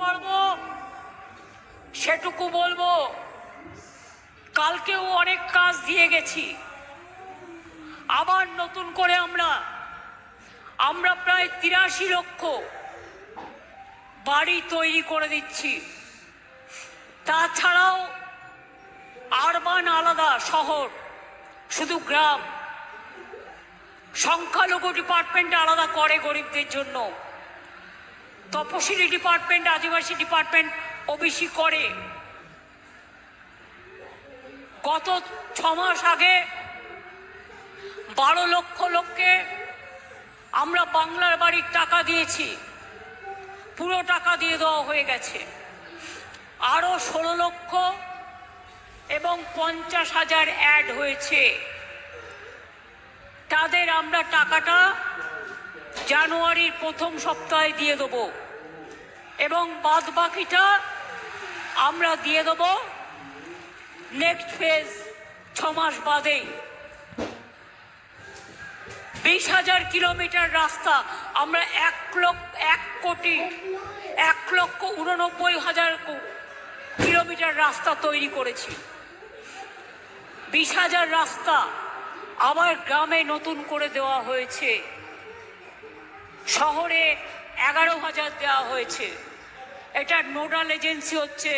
পারবো সেটুকু বলবো। কালকেও অনেক কাজ দিয়ে গেছি, আবার নতুন করে আমরা প্রায় ৮৩ লক্ষ বাড়ি তৈরি করে দিচ্ছি। তাছাড়াও আরবান আলাদা, শহর শুধু গ্রাম, সংখ্যালঘু ডিপার্টমেন্ট আলাদা করে গরিবদের জন্য, তপশিলি ডিপার্টমেন্ট, আদিবাসী ডিপার্টমেন্ট, ওবিসি করে। গত ৬ মাস আগে ১২ লক্ষ লোককে আমরা বাংলার বাড়ির টাকা দিয়েছি, পুরো টাকা দিয়ে দেওয়া হয়ে গেছে। আরো ১৬ লক্ষ এবং ৫০,০০০ অ্যাড হয়েছে। তাদের আমরা টাকাটা জানুয়ারির প্রথম সপ্তাহে দিয়ে দেব এবং বাদ বাকিটা আমরা দিয়ে দেব নেক্সট ফেজ ৬ মাস বাদেই। ২০,০০০ কিলোমিটার রাস্তা আমরা ১,৮৯,০০০ কিলোমিটার রাস্তা তৈরি করেছি। ২০,০০০ রাস্তা আবার গ্রামে নতুন করে দেওয়া হয়েছে, শহরে ১১,০০০ দেওয়া হয়েছে। এটা নোডাল এজেন্সি হচ্ছে